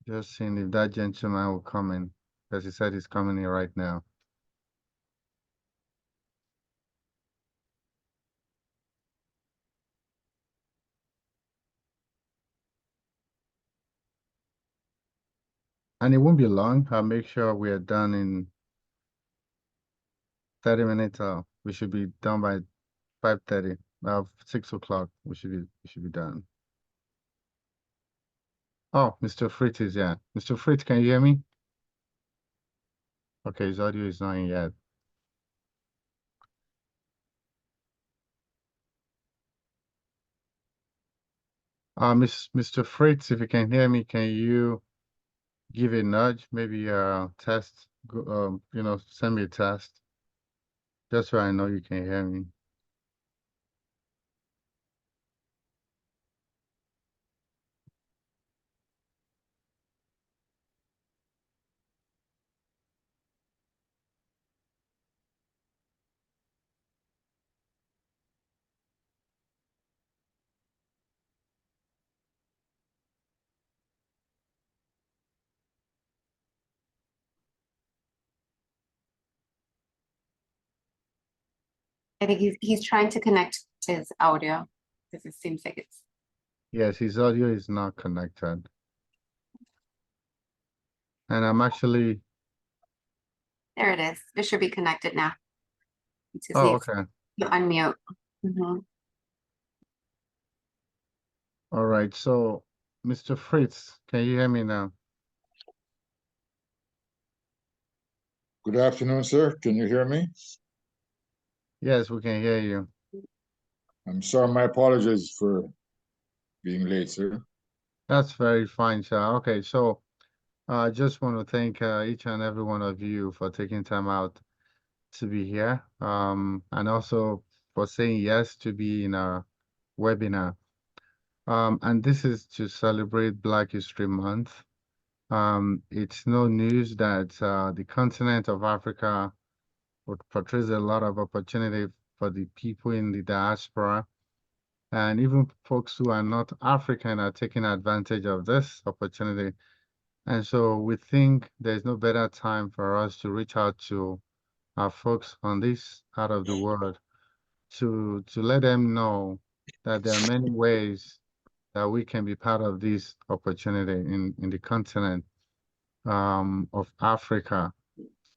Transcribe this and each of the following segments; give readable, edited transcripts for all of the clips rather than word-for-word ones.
Just seeing if that gentleman will come in, because he said he's coming in right now. And it won't be long. I'll make sure we are done in 30 minutes. We should be done by 5:30. 6 o'clock. We should be done. Oh, Mr. Fritz is here. Mr. Fritz, can you hear me? Okay, his audio is not in yet. Mr. Fritz, if you can hear me, can you give a nudge? Maybe test. Send me a test. Just so I know you can hear me. I think he's trying to connect his audio because it seems like it's Yes, his audio is not connected. And I'm actually, there. It is. It should be connected now. It just oh, needs okay. to unmute. Mhm. All right. So, Mr. Fritz, can you hear me now? Good afternoon, sir. Can you hear me? Yes, we can hear you. I'm sorry, my apologies for being late, sir. That's very fine, sir. Okay, so I just want to thank each and every one of you for taking time out to be here, and also for saying yes to be in our webinar. And this is to celebrate Black History Month. It's no news that the continent of Africa portrays a lot of opportunity for the people in the diaspora, and even folks who are not African are taking advantage of this opportunity. And so we think there's no better time for us to reach out to our folks on this part of the world to let them know that there are many ways that we can be part of this opportunity in the continent of Africa.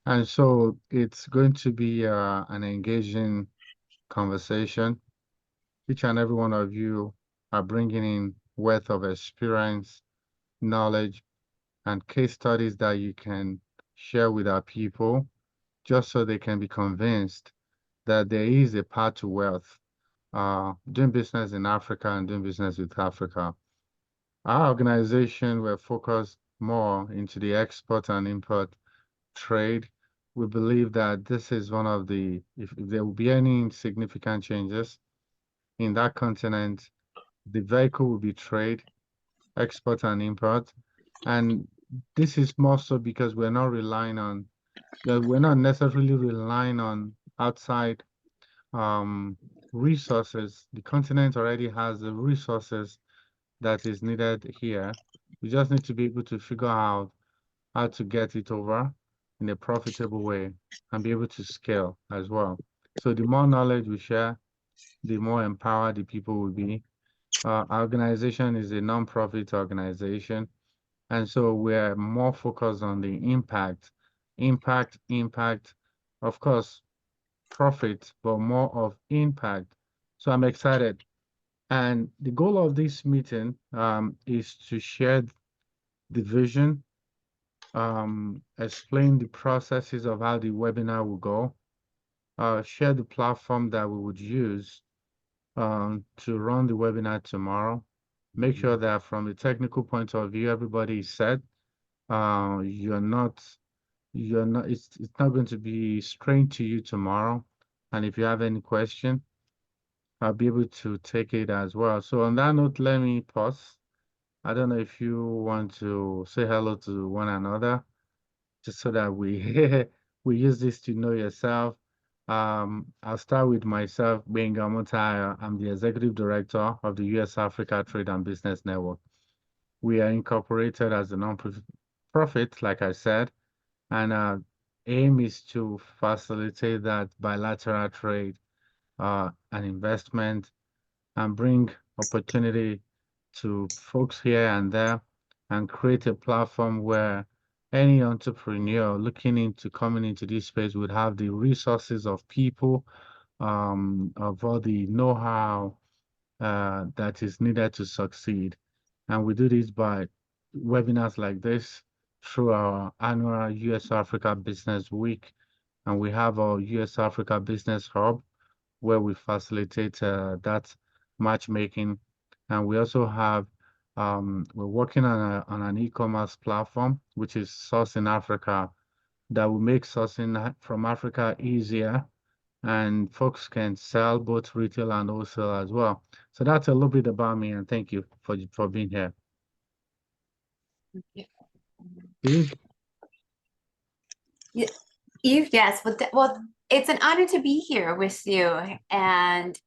And so it's going to be an engaging conversation. Each and every one of you are bringing in wealth of experience, knowledge, and case studies that you can share with our people just so they can be convinced that there is a path to wealth, doing business in Africa and doing business with Africa. Our organization, we're focused more into the export and import trade. We believe that this is one of if there will be any significant changes in that continent, the vehicle will be trade, export and import. And this is more so because we're not necessarily relying on outside um, resources. The continent already has the resources that is needed here. We just need to be able to figure out how to get it over in a profitable way and be able to scale as well. So the more knowledge we share, the more empowered the people will be. Our organization is a non-profit organization, and so we're more focused on the impact, of course, profit, but more of impact. So I'm excited. And the goal of this meeting is to share the vision, explain the processes of how the webinar will go, share the platform that we would use to run the webinar tomorrow. Make sure that from a technical point of view, everybody is set. Uh, you're not, it's not going to be strange to you tomorrow. And if you have any question, I'll be able to take it as well. So on that note, let me pause. I don't know if you want to say hello to one another, just so that we we use this to know yourself. I'll start with myself, Benga Mutaya. I'm the Executive Director of the US Africa Trade and Business Network. We are incorporated as a non-profit, like I said, and our aim is to facilitate that bilateral trade and investment and bring opportunity to folks here and there and create a platform where any entrepreneur looking into coming into this space would have the resources of people, of all the know-how that is needed to succeed. And we do this by webinars like this through our annual US Africa Business Week. And we have our US Africa Business Hub where we facilitate that matchmaking. And we also have, we're working on an e-commerce platform, which is Source in Africa, that will make sourcing from Africa easier and folks can sell both retail and wholesale as well. So that's a little bit about me, and thank you for being here. Eve? Eve, yes, well, it's an honor to be here with you. And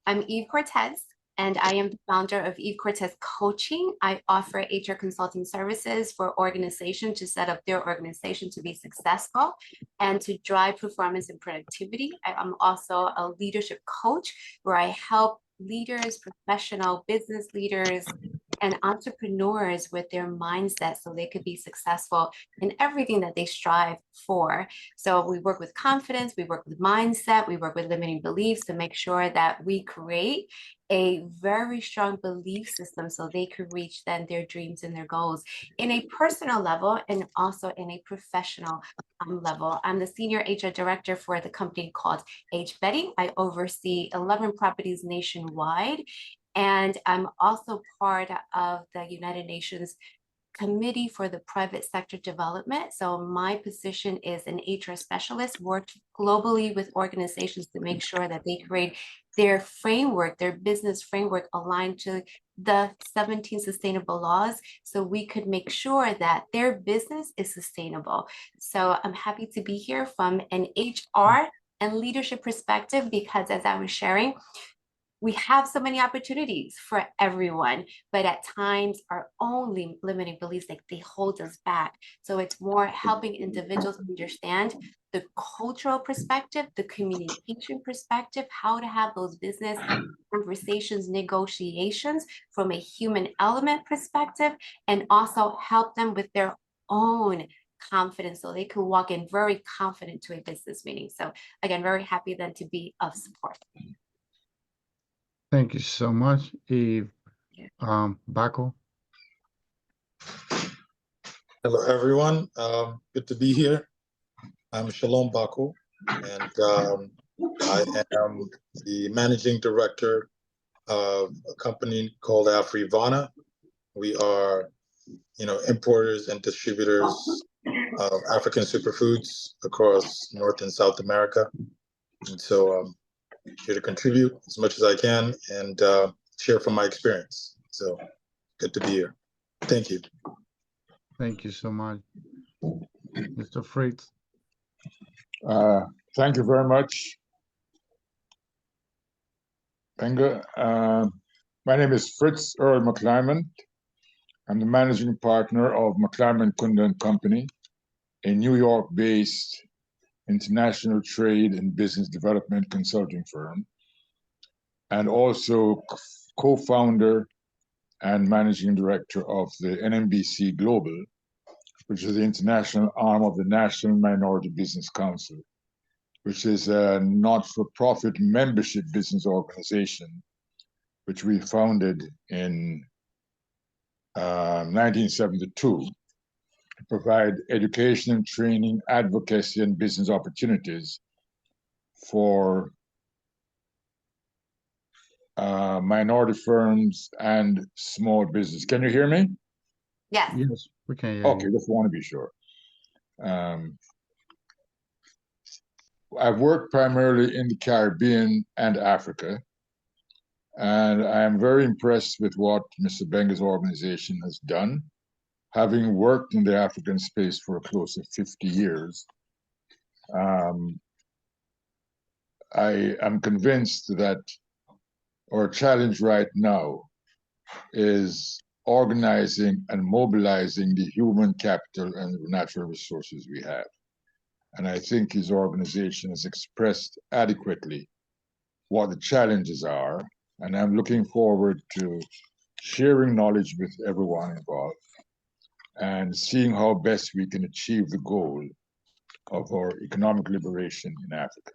I'm Eve Cortez, and I am the founder of Eve Cortez Coaching. I offer HR consulting services for organizations to set up their organization to be successful and to drive performance and productivity. I'm also a leadership coach where I help leaders, professional business leaders, and entrepreneurs with their mindset so they could be successful in everything that they strive for. So we work with confidence, we work with mindset, we work with limiting beliefs to make sure that we create a very strong belief system so they could reach then their dreams and their goals in a personal level and also in a professional level. I'm the senior HR director for the company called MWBEs. I oversee 11 properties nationwide. And I'm also part of the United Nations Committee for the Private Sector Development. So my position is an HR specialist, work globally with organizations to make sure that they create their framework, their business framework aligned to the 17 sustainable laws so we could make sure that their business is sustainable. So I'm happy to be here from an HR and leadership perspective because as I was sharing, we have so many opportunities for everyone, but at times our own limiting beliefs, like they hold us back. So it's more helping individuals understand the cultural perspective, the communication perspective, how to have those business conversations, negotiations from a human element perspective, and also help them with their own confidence so they could walk in very confident to a business meeting. So again, very happy then to be of support. Thank you so much, Eve. Bako. Hello, everyone. Good to be here. I'm Shalom Bako, and I am the managing director of a company called Afrivana. We are, importers and distributors of African superfoods across North and South America. And so here to contribute as much as I can and share from my experience. So good to be here. Thank you. Thank you so much. Mr. Fritz. Thank you very much, Benga. My name is Fritz Earl McClymont. I'm the managing partner of McClymont Kunda & Company, a New York-based international trade and business development consulting firm, and also co-founder and managing director of the NMBC Global, which is the international arm of the National Minority Business Council, which is a not-for-profit membership business organization, which we founded in 1972 to provide education and training, advocacy, and business opportunities for minority firms and small business. Can you hear me? Yes. Yes, we can hear Okay, you. just want to be sure. I've worked primarily in the Caribbean and Africa, and I am very impressed with what Mr. Benga's organization has done. Having worked in the African space for close to 50 years, I am convinced that our challenge right now is organizing and mobilizing the human capital and natural resources we have. And I think his organization has expressed adequately what the challenges are. And I'm looking forward to sharing knowledge with everyone involved and seeing how best we can achieve the goal of our economic liberation in Africa.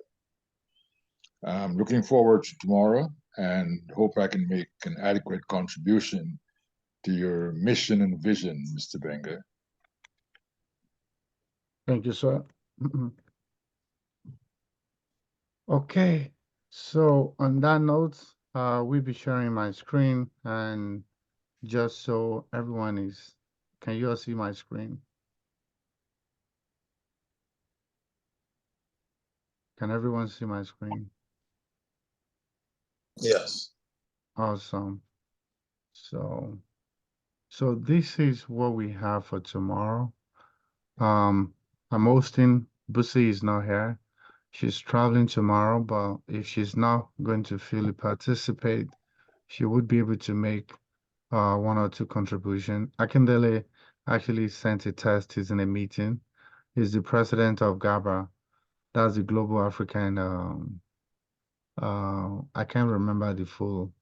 I'm looking forward to tomorrow and hope I can make an adequate contribution to your mission and vision, Mr. Benga. Thank you, sir. Okay, so on that note, we'll be sharing my screen, and just so everyone is, can you all see my screen? Can everyone see my screen? Yes. Awesome. So this is what we have for tomorrow. I'm hosting. Busi is not here. She's traveling tomorrow, but if she's not going to fully participate, she would be able to make one or two contribution. Akindele actually sent a test. He's in a meeting. He's the president of GABA. That's the Global African. I can't remember the full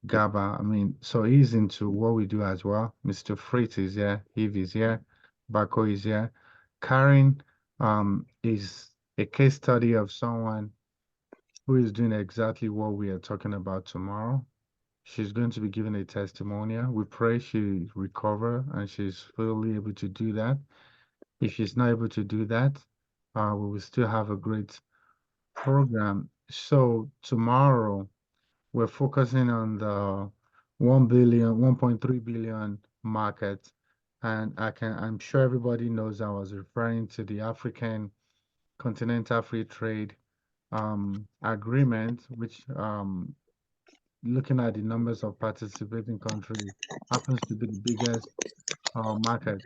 GABA. I mean, so he's into what we do as well. Mr. Fritz is here. Eve is here. Bako is here. Karen is a case study of someone who is doing exactly what we are talking about tomorrow. She's going to be giving a testimonial. We pray she recover and she's fully able to do that. If she's not able to do that, we will still have a great program. So tomorrow we're focusing on the 1 billion, 1.3 billion market. And I'm sure everybody knows I was referring to the African Continental Free Trade Agreement, which looking at the numbers of participating countries, happens to be the biggest market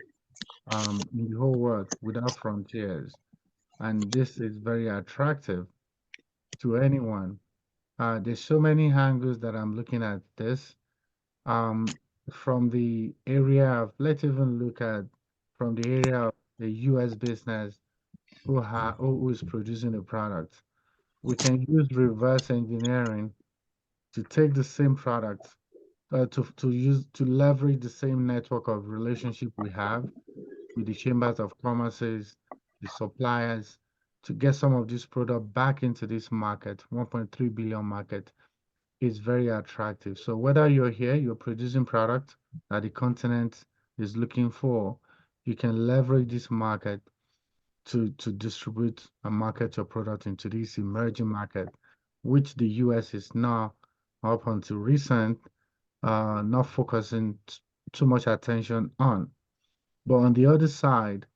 in the whole world without frontiers. And this is very attractive to anyone. There's so many angles that I'm looking at this. From the area of, let's even look at from the area of the US business who is producing a product. We can use reverse engineering to take the same product to leverage the same network of relationship we have with the chambers of commerces, the suppliers, to get some of this product back into this market, 1.3 billion market, is very attractive. So whether you're here, you're producing product that the continent is looking for, you can leverage this market to distribute and market your product into this emerging market, which the US is now, up until recent, not focusing too much attention on. But on the other side,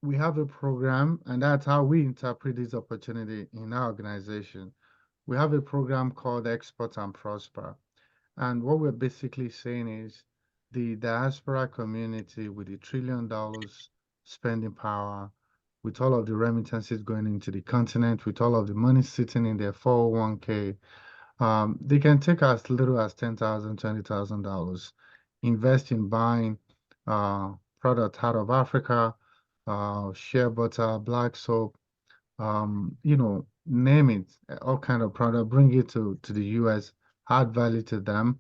we have a program, and that's how we interpret this opportunity in our organization. We have a program called Export and Prosper. And what we're basically saying is the diaspora community with the $1 trillion spending power, with all of the remittances going into the continent, with all of the money sitting in their 401k, they can take as little as $10,000, $20,000, invest in buying product out of Africa, shea butter, black soap, name it, all kind of product, bring it to the US, add value to them,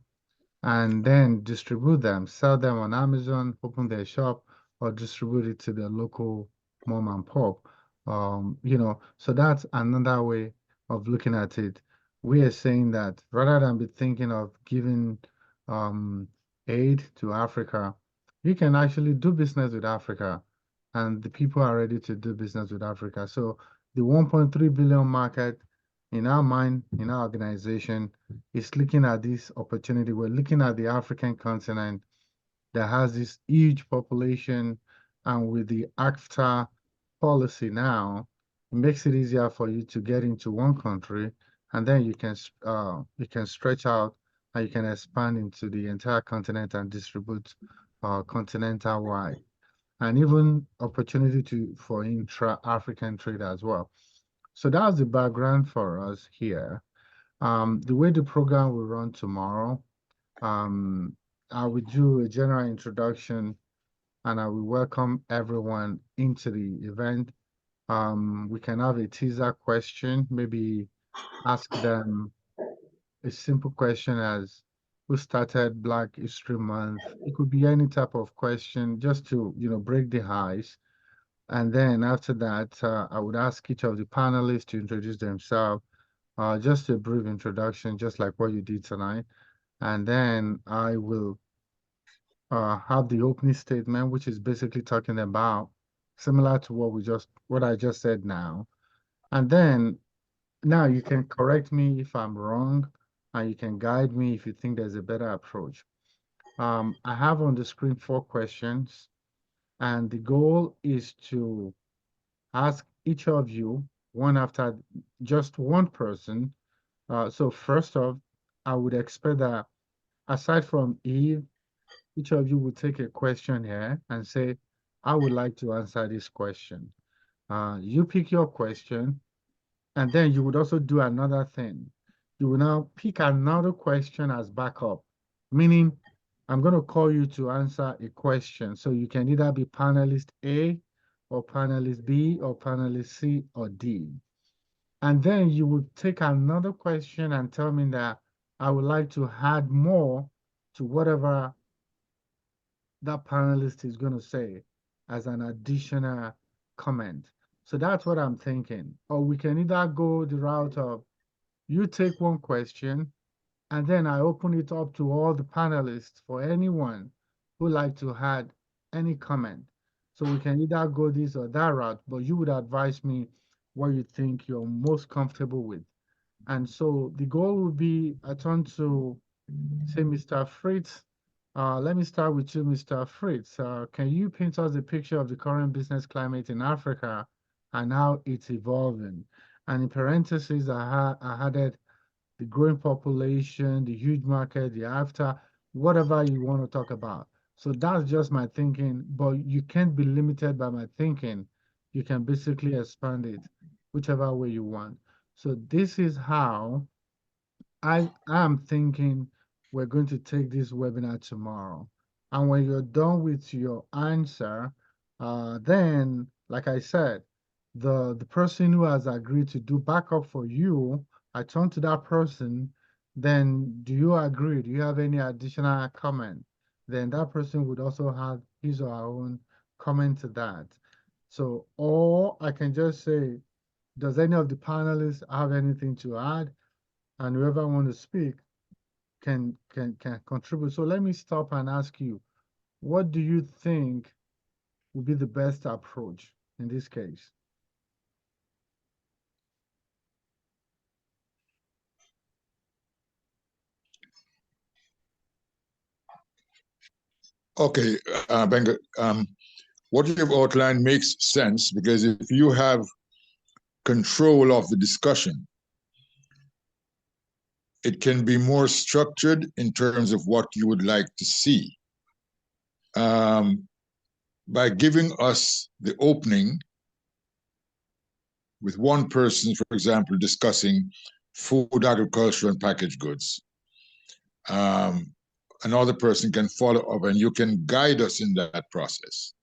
and then distribute them, sell them on Amazon, open their shop, or distribute it to the local mom and pop. So that's another way of looking at it. We are saying that rather than be thinking of giving aid to Africa, you can actually do business with Africa, and the people are ready to do business with Africa. So the 1.3 billion market, in our mind, in our organization, is looking at this opportunity. We're looking at the African continent that has this huge population, and with the ACFTA policy now, it makes it easier for you to get into one country, and then you can stretch out and you can expand into the entire continent and distribute continental wide, and even opportunity for intra-African trade as well. So that's the background for us here. The way the program will run tomorrow, I will do a general introduction and I will welcome everyone into the event. We can have a teaser question, maybe ask them a simple question as who started Black History Month? It could be any type of question just to, break the ice. And then after that, I would ask each of the panelists to introduce themselves, just a brief introduction, just like what you did tonight. And then I will have the opening statement, which is basically talking about similar to what I just said now. And then now you can correct me if I'm wrong, and you can guide me if you think there's a better approach. I have on the screen 4 questions, and the goal is to ask each of you one after just one person. So first off, I would expect that aside from Eve, each of you would take a question here and say, I would like to answer this question. You pick your question, and then you would also do another thing. You will now pick another question as backup, meaning I'm going to call you to answer a question. So you can either be panelist A or panelist B or panelist C or D. And then you would take another question and tell me that I would like to add more to whatever that panelist is going to say as an additional comment. So that's what I'm thinking. Or we can either go the route of you take one question and then I open it up to all the panelists for anyone who like to add any comment. So we can either go this or that route, but you would advise me what you think you're most comfortable with. And so the goal would be I turn to say Mr. Fritz. Let me start with you, Mr. Fritz. Can you paint us a picture of the current business climate in Africa and how it's evolving? And in parentheses, I added the growing population, the huge market, the after, whatever you want to talk about. So that's just my thinking, but you can't be limited by my thinking. You can basically expand it whichever way you want. So this is how I am thinking we're going to take this webinar tomorrow. And when you're done with your answer, then, like I said, the person who has agreed to do backup for you, I turn to that person, then do you agree? Do you have any additional comment? Then that person would also have his or her own comment to that. So, or I can just say, does any of the panelists have anything to add? And whoever want to speak can contribute. So let me stop and ask you, what do you think would be the best approach in this case? Okay, Benga, what you've outlined makes sense because if you have control of the discussion, it can be more structured in terms of what you would like to see. By giving us the opening with one person, for example, discussing food, agriculture, and packaged goods, another person can follow up and you can guide us in that process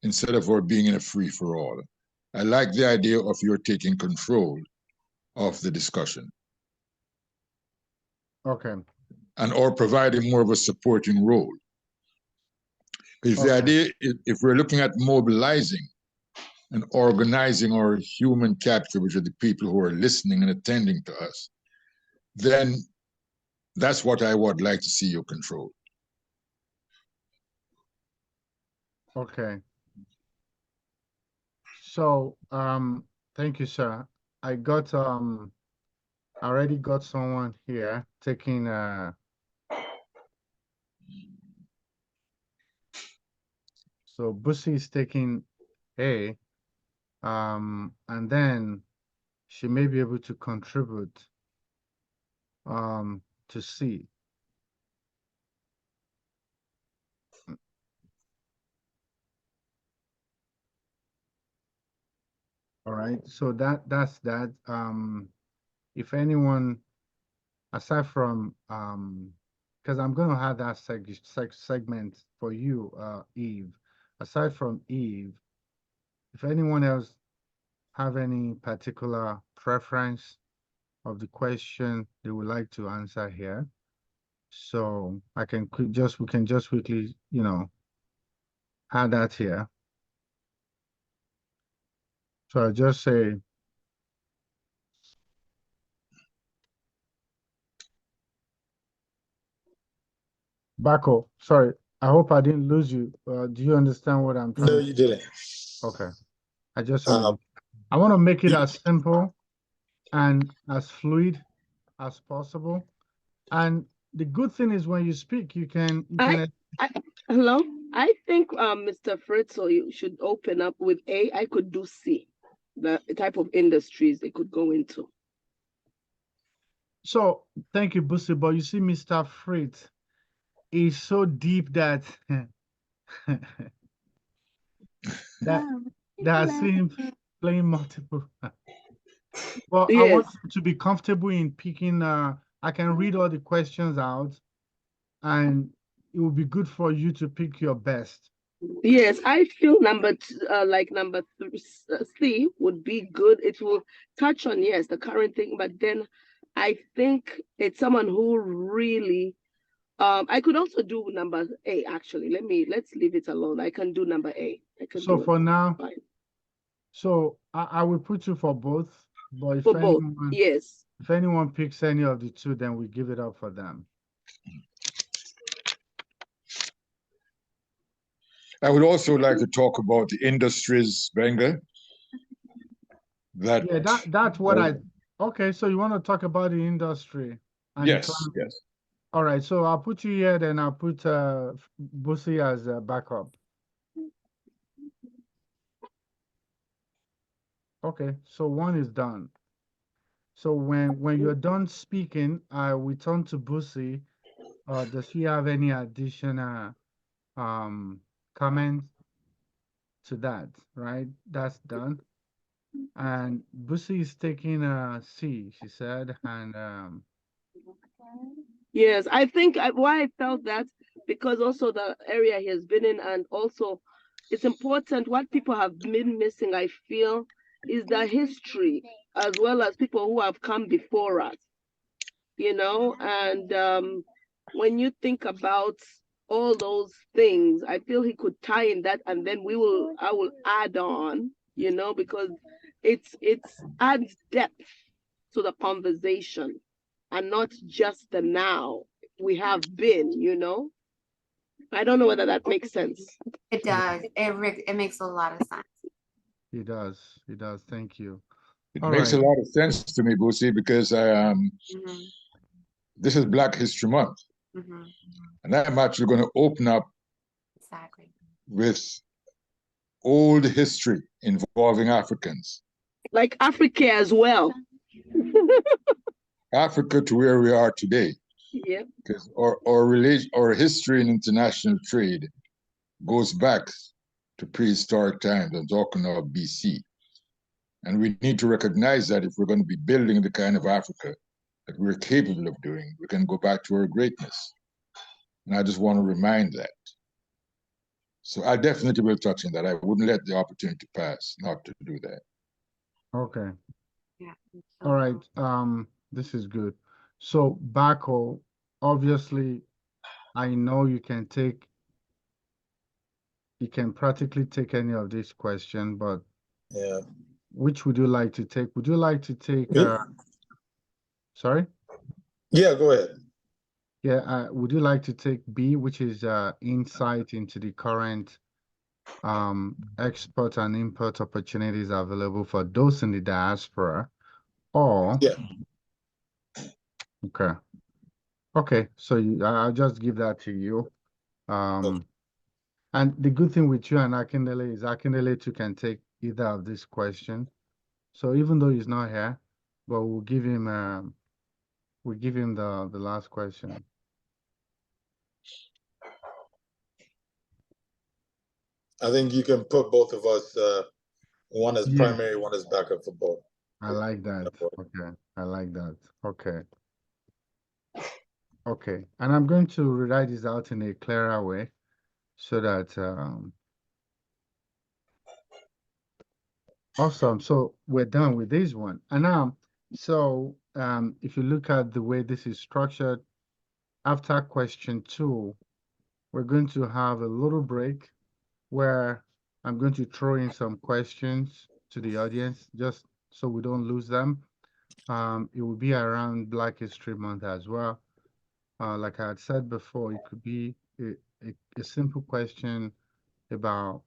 instead of our being in a free-for-all. I like the idea of your taking control of the discussion. Okay. And or providing more of a supporting role. Because the idea, if we're looking at mobilizing and organizing our human capital, which are the people who are listening and attending to us, then that's what I would like to see you control. Okay. So, thank you, sir. I already got someone here taking, so Bussy is taking A, and then she may be able to contribute, to C. All right, so that's that. If anyone, aside from because I'm going to have that segment for you, Eve. Aside from Eve, if anyone else have any particular preference of the question they would like to answer here, so I can we can just quickly, you know, add that here. So I just say, Bako, sorry, I hope I didn't lose you. Do you understand what I'm No, trying? you didn't. Okay. I just Um, I want to make it as simple and as fluid as possible. And the good thing is when you speak, you can Hello. I think Mr. Fritzel, you should open up with A. I could do C, the type of industries they could go into. So thank you, Busi. But you see, Mr. Fritz is so deep that that I see him playing multiple. Well, I want Yes. you to be comfortable in picking. I can read all the questions out, and it will be good for you to pick your best. Yes, I feel number C would be good. It will touch on, yes, the current thing, but then I think it's someone who really I could also do number A actually. Let's leave it alone. I can do number A. I can So do for it. now, Fine. so I will put you for both. But if For both, anyone, yes. if anyone picks any of the two, then we give it up for them. I would also like to talk about the industries, Benga. Yeah, that's what okay, so you want to talk about the industry and yes, yes. All right, so I'll put you here, then I'll put Busi as a backup. Okay, so one is done. So when you're done speaking, I will turn to Busi. Does she have any additional comments to that? Right, that's done. And Busi is taking a C, she said, and Yes, I think why I felt that because also the area he has been in, and also it's important what people have been missing, I feel, is the history as well as people who have come before us, you know, and when you think about all those things, I feel he could tie in that, and then I will add on, you know, because it's adds depth to the conversation and not just the now we have been, you know. I don't know whether that makes sense. It does. It makes a lot of sense. It does. It does. Thank you. It All makes right. a lot of sense to me, Busi, because this is Black History Month. And I'm actually going to open up Exactly. with old history involving Africans. Like Africa as well. Africa to where we are today. Yeah. Because our history in international trade goes back to prehistoric times. I'm talking of BC. And we need to recognize that if we're going to be building the kind of Africa that we're capable of doing, we can go back to our greatness. And I just want to remind that. So I definitely will touch on that. I wouldn't let the opportunity pass not to do that. Okay. Yeah. All right. This is good. So Bako, obviously, I know you can practically take any of this question, but yeah. which would you like to take? Would you like to take sorry? Yeah, go ahead. Yeah, would you like to take B, which is insight into the current export and import opportunities available for those in the diaspora? Or Yeah. okay. Okay, so I'll just give that to you. Okay. And the good thing with you and Akindele is Akindele too can take either of this question. So even though he's not here, but we'll give him the last question. I think you can put both of us, one as Yeah. primary, one as backup for both. I like that. Okay, I like that. Okay. Okay, and I'm going to write this out in a clearer way so that awesome. So we're done with this one. And now, so if you look at the way this is structured, after question 2, we're going to have a little break where I'm going to throw in some questions to the audience just so we don't lose them. It will be around Black History Month as well. Like I had said before, it could be a simple question about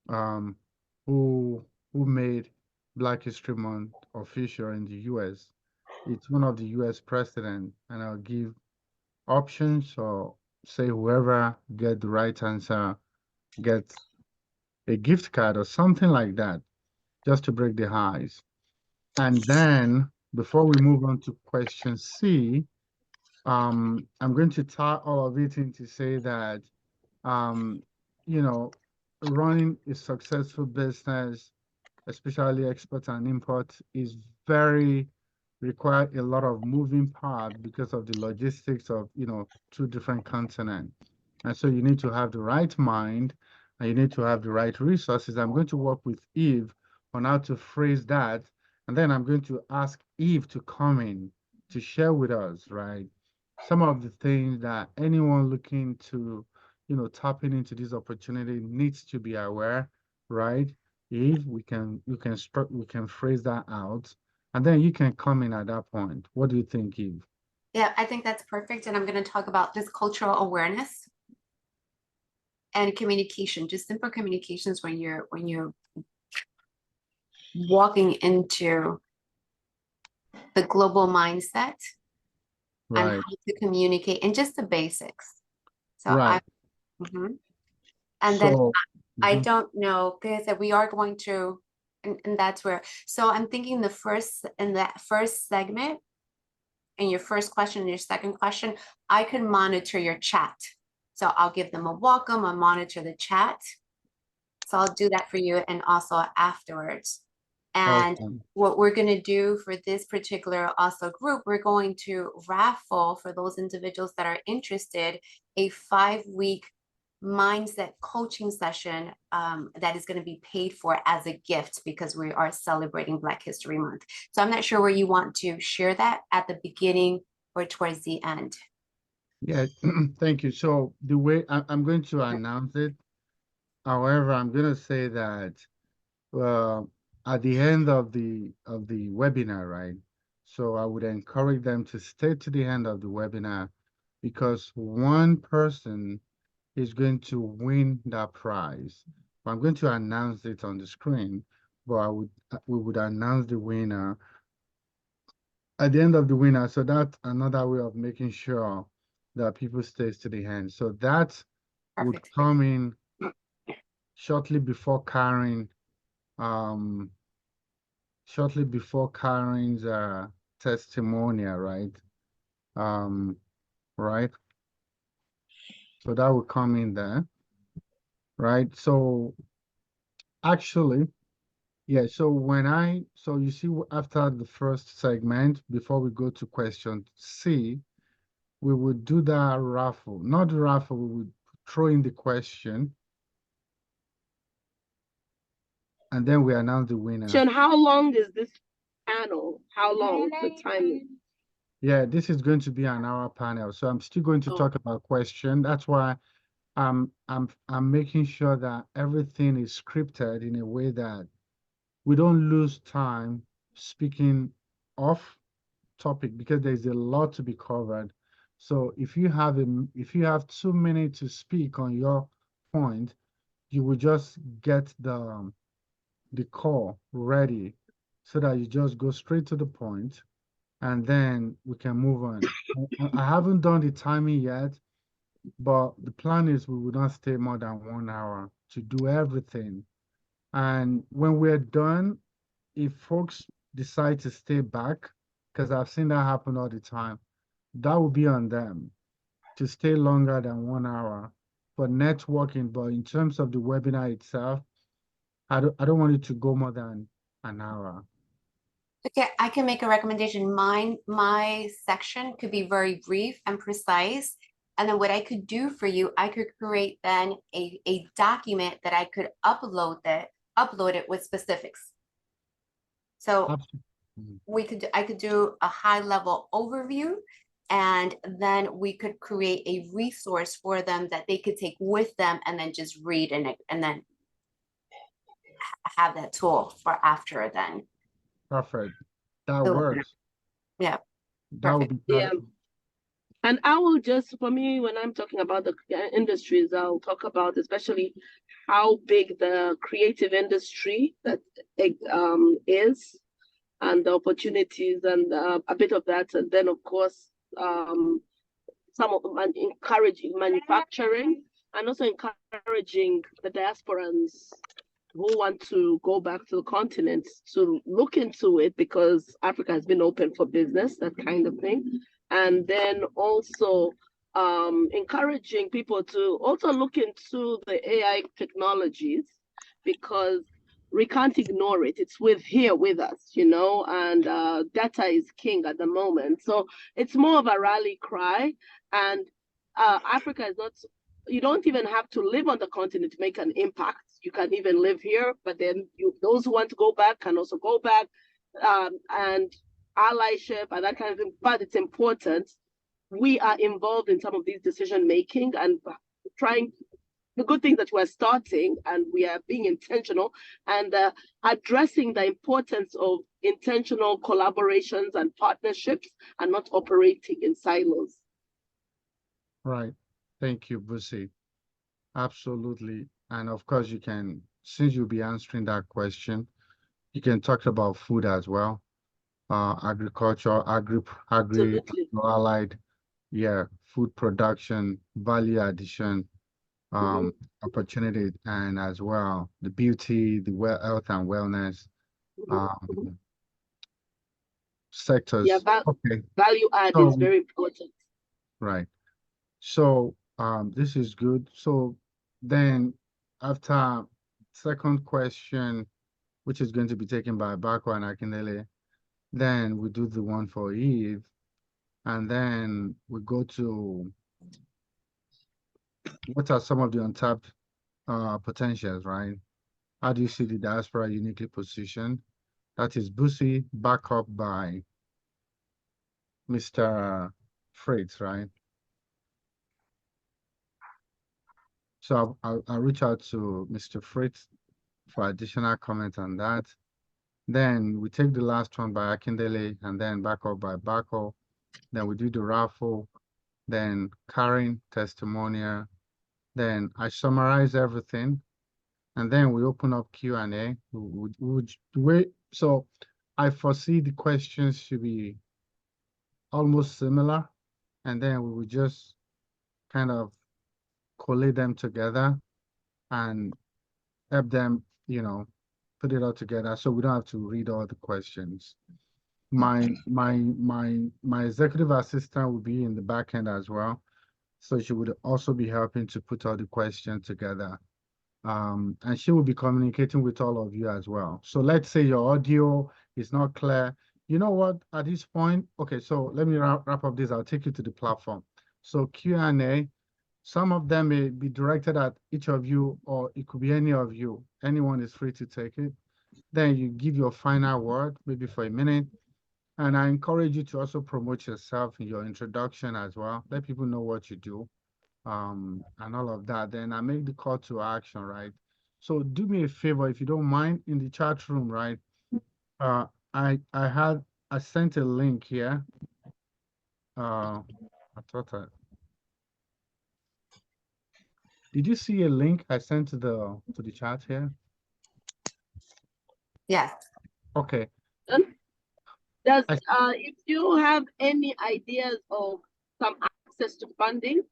um, who made Black History Month official in the US. It's one of the US president, and I'll give options or say whoever get the right answer gets a gift card or something like that, just to break the ice. And then before we move on to question C, I'm going to tie all of it in to say that, um, you know, running a successful business, especially export and import, is very require a lot of moving part because of the logistics of, 2 different continents. And so you need to have the right mind and you need to have the right resources. I'm going to work with Eve on how to phrase that. And then I'm going to ask Eve to come in to share with us, right? Some of the things that anyone looking to, tapping into this opportunity needs to be aware, right? If we can phrase that out, and then you can come in at that point. What do you think, Eve? Yeah, I think that's perfect. And I'm going to talk about this cultural awareness and communication, just simple communications when you're walking into the global mindset and Right, how to communicate and just the basics. So right. mhm. And then So, I mhm, don't know, because we are going to, and that's where, so I'm thinking in that first segment, and your first question and your second question, I can monitor your chat. So I'll give them a welcome, I'll monitor the chat. So I'll do that for you and also afterwards. And awesome. what we're going to do for this particular also group, we're going to raffle for those individuals that are interested a 5-week mindset coaching session that is going to be paid for as a gift because we are celebrating Black History Month. So I'm not sure where you want to share that at the beginning or towards the end. Yeah, thank you. So the way I'm going to announce it, however, I'm going to say that uh, at the end of the webinar, right? So I would encourage them to stay to the end of the webinar because one person is going to win that prize. I'm going to announce it on the screen, but we would announce the winner at the end of the winner. So that's another way of making sure that people stays to the end. So that would Perfect. come in shortly before um Karen's testimonial, right? Um, right. So that would come in there, right? So actually, yeah, so you see, after the first segment, before we go to question C, we would do that raffle. Not the raffle, we would throw in the question, and then we announce the winner. Sean, how long is this panel? How long the time? Yeah, this is going to be an hour panel, so I'm still going to Oh, talk about question. That's why I'm making sure that everything is scripted in a way that we don't lose time speaking off topic because there's a lot to be covered. So if you have 2 minutes to speak on your point, you will just get the call ready so that you just go straight to the point and then we can move on. I haven't done the timing yet, but the plan is we will not stay more than 1 hour to do everything. And when we're done, if folks decide to stay back, because I've seen that happen all the time, that will be on them to stay longer than 1 hour for networking. But in terms of the webinar itself, I don't want it to go more than an hour. Okay, I can make a recommendation. My section could be very brief and precise. And then what I could do for you, I could create then a document that I could upload it with specifics. So Absolutely. I could do a high level overview, and then we could create a resource for them that they could take with them and then just read and then have that tool for after then. Perfect. That So works. yeah, That would perfect. be Yeah. perfect. And I will just, for me, when I'm talking about the industries, I'll talk about especially how big the creative industry that is, and the opportunities, and a bit of that, and then of course some of encouraging manufacturing, and also encouraging the diasporans who want to go back to the continent to look into it, because Africa has been open for business, that kind of thing. And then also encouraging people to also look into the AI technologies, because we can't ignore it. It's here with us, and data is king at the moment. So it's more of a rally cry. And Africa is not, you don't even have to live on the continent to make an impact. You can even live here, but then those who want to go back can also go back, and allyship and that kind of thing. But it's important we are involved in some of these decision making and trying the good things that we're starting, and we are being intentional and addressing the importance of intentional collaborations and partnerships, and not operating in silos. Right. Thank you, Busi. Absolutely. And of course, you can, since you'll be answering that question, you can talk about food as well. Agriculture, agri, Absolutely. allied, yeah, food production, value addition, um, opportunity, and as well the beauty, the health and wellness um, Yeah, sectors. Okay, value add so is very important. right. So this is good. So then after second question, which is going to be taken by Bako and Akindele, then we do the one for Eve, and then we go to what are some of the untapped potentials, right? How do you see the diaspora uniquely positioned? That is Busi, backed up by Mr. Freight, right? So I'll reach out to Mr. Freight for additional comment on that. Then we take the last one by Akindele and then back up by Bako. Then we do the raffle, then Karen testimonial. Then I summarize everything, and then we open up Q&A. So I foresee the questions should be almost similar, and then we will just kind of collate them together and help them, put it all together so we don't have to read all the questions. My executive assistant will be in the back end as well. So she would also be helping to put all the questions together. And she will be communicating with all of you as well. So let's say your audio is not clear. You know what, at this point, okay, so let me wrap up this. I'll take you to the platform. So Q&A, some of them may be directed at each of you, or it could be any of you. Anyone is free to take it. Then you give your final word, maybe for a minute. And I encourage you to also promote yourself in your introduction as well. Let people know what you do, and all of that. Then I make the call to action, right? So do me a favor, if you don't mind, in the chat room, right? Uh, I sent a link here. I thought did you see a link I sent to the chat here? Yes. Okay. Does I, if you have any ideas of some access to funding,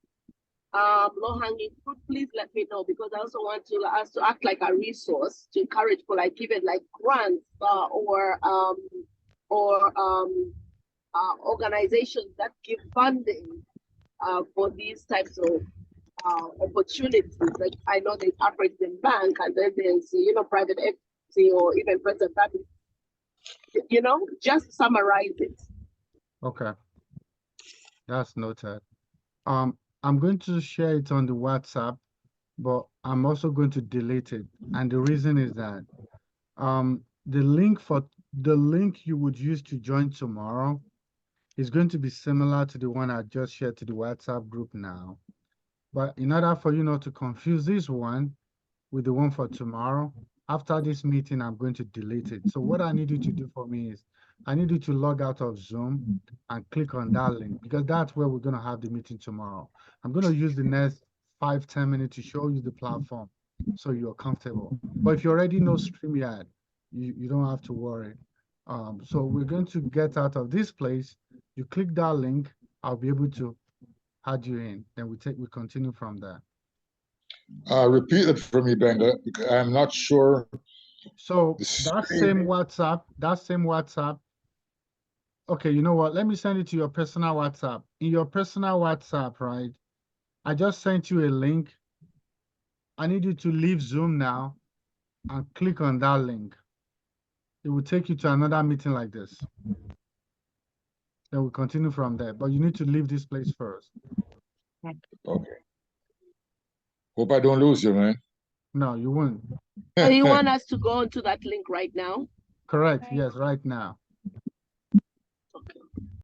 low-hanging fruit, please let me know, because I also want us to act like a resource to encourage people, like even like grants or organizations that give funding for these types of opportunities. Like I know there's African Bank, and then there's private equity or even friends and family. You know, just summarize it. Okay, that's noted. I'm going to share it on the WhatsApp, but I'm also going to delete it. And the reason is that the link you would use to join tomorrow is going to be similar to the one I just shared to the WhatsApp group now. But in order for you not to confuse this one with the one for tomorrow, after this meeting, I'm going to delete it. So what I need you to do for me is I need you to log out of Zoom and click on that link, because that's where we're going to have the meeting tomorrow. I'm going to use the next 5-10 minutes to show you the platform so you're comfortable. But if you already know StreamYard, you don't have to worry. So we're going to get out of this place. You click that link, I'll be able to add you in. Then we continue from there. Repeat it for me, Benga, because I'm not sure. So The that same WhatsApp. Okay, you know what? Let me send it to your personal WhatsApp. In your personal WhatsApp, right? I just sent you a link. I need you to leave Zoom now and click on that link. It will take you to another meeting like this. Then we'll continue from there. But you need to leave this place first. Okay. Hope I don't lose you, man. No, you won't. So you want us to go onto that link right now? Correct. Yes, right now.